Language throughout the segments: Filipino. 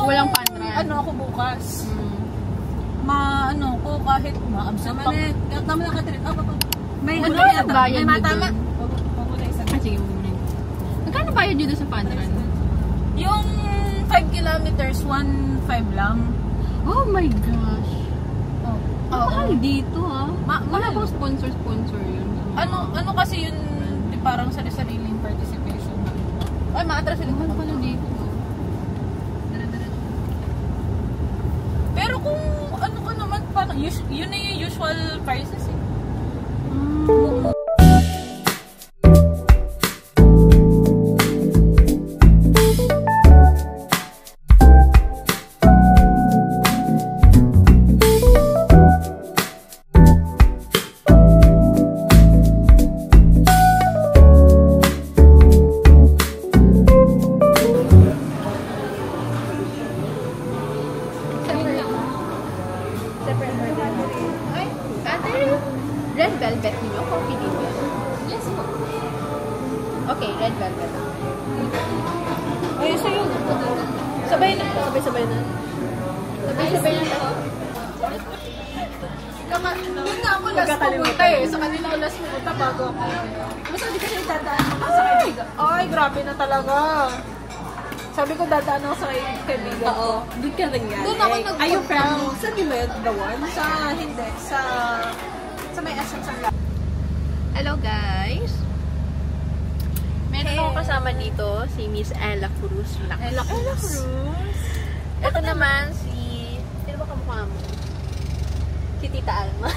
walang panran. Ano ako bukas. Ano ko kahit ma-absent pa. Kahit naman nakatrip. May ano yata. May matama. Sige mo muna. Magkano bayad nyo doon sa panran? Yung 5 kilometers, 1.5 lang. Oh my gosh. Mahal dito Wala Mahal. bang sponsor yun? Ano kasi yun, parang sariling participation. Ay, maatras sila. Mahal pala dito. Pero kung ano ka naman, parang yun na yung usual prices eh. Red velvet niyo? Coffee din yun? Yes po. Okay, red velvet. Ay, sa'yo. Sabay na. Sabay-sabay na. Sabay-sabay na to. Doon na ako last pumunta eh. Sa kanila ako last pumunta bago ako. Basta hindi kasi dadaan ako sa kaibigan. Ay, grabe na talaga. Sabi ko dadaan ako sa kaibigan. Oo. Doon ka rin yan. Doon ako nag- Are you from? Saan yung ba the one? Sa hindi. Sa may SM sa Hello guys! Meron akong kasama dito, si Miss Ella Cruz. Ella Cruz. Ito naman si... Sino ba kamukha mo? Si Tita Alma.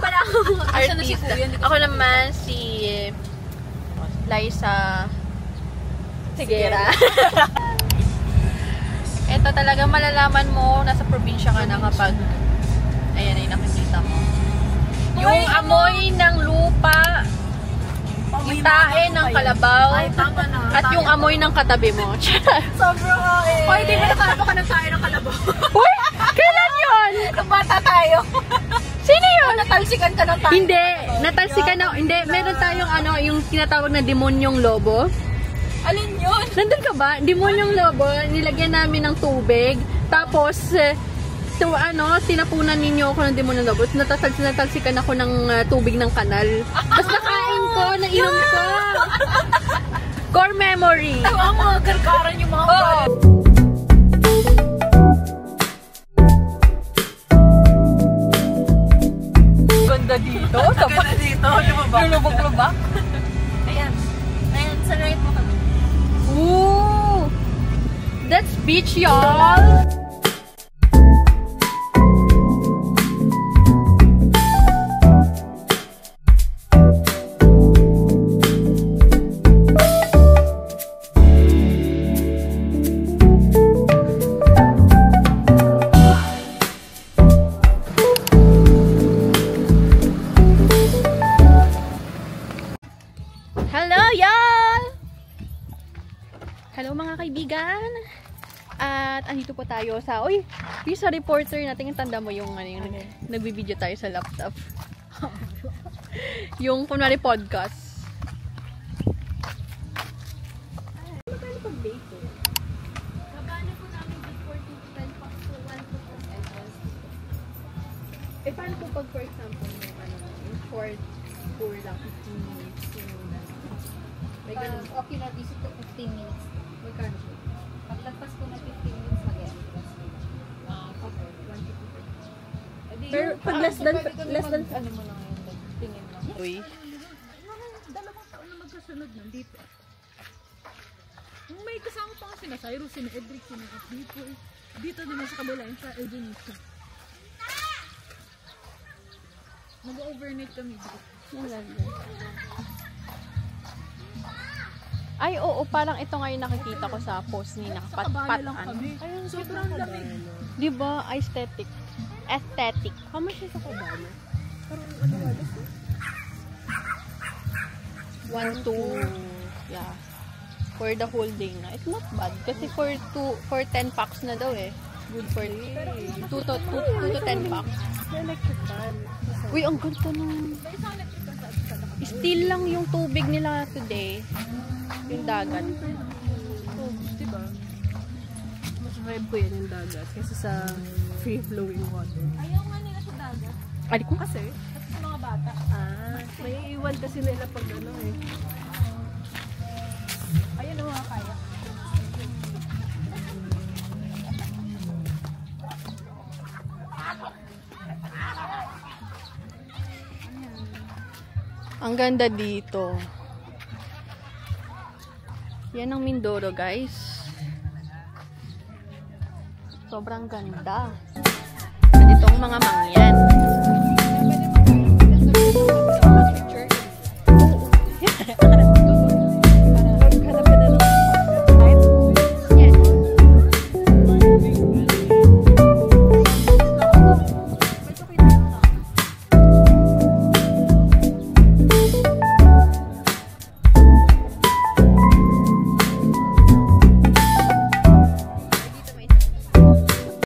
Wala akong artista. Ako naman si Liza Sigera. Ito talaga malalaman mo, nasa probinsya ka na kapag ayan ay nakikita mo. Yung amoy ng lupa, yung tae ng kalabaw, at yung amoy ng katabi mo. Sobrang eh. Hoy, di ba nakakapa ka ng tayo ng kalabaw? Uy! Kailan yun? Nung bata tayo. Sino yun? Natalsikan ka ng tayo. Hindi. Natalsikan na. Hindi. Meron tayong yung tinatawag na demonyong lobo. Alin yun? Nandun ka ba? Demonyong lobo. Nilagyan namin ng tubig. Tapos, tinapunan ninyo ako ng demonyong lobo. Natalsikan ako ng tubig ng kanal. Tapos nakain ko, nainom ko. Core memory. Ang mga gargaran yung mga ganda dito. Ganda dito. Yung lubog-lubak. Ayan. Ayan, sa right mo kami. Ooh! That's beach, y'all! Hello, y'all! Hello mga kaibigan! At andito po tayo sa, yung sa reporter natin, yung tanda mo yung, nagbibideo tayo sa laptop. Yung, kunwari, podcast. Magkano pag bake? Magkano po namin before 10 packs to 1 entrance? Paano po pag, for example, yung short tour lang, 15 minutes, may ganun. Okay na, visit to 15 minutes. Magkano po? Paglagpas ko na 15 minutes, mag-entrance. Okay, 150. Pero pag less than Ano mo na ngayon, tingin mo. Uy. dalawang taon na magkasunod nandito. May kasama pa kasi na Cyrus, sina Edric, sina Dito. Dito naman sa kabila yung sa Eugenista. Nag-overnight kami dito. Ay, oo, parang ito ngayon nakikita ko sa post ni Pat lang ano. kami. Sobrang lamig. Diba? Aesthetic. Aesthetic. How much is sa Cabano? Parang ano wala. 1, 2. Yeah. For the whole day na. It's not bad. Kasi for 10 packs na daw eh. Good for 2 to 10 packs. Electric fan. Uy, ang ganda nun. Still lang yung tubig nila today. Yung dagat. Diba? vibe ko yan yung dagat kasi sa free-flowing water. Ayaw nga nila sa dagat. Adi ko kasi? At sa mga bata. May iwan kasi nila pag ano eh. Ayun ang mga kaya. Ang ganda dito. Yan ang Mindoro, guys. Sobrang ganda. At itong mga mangyan.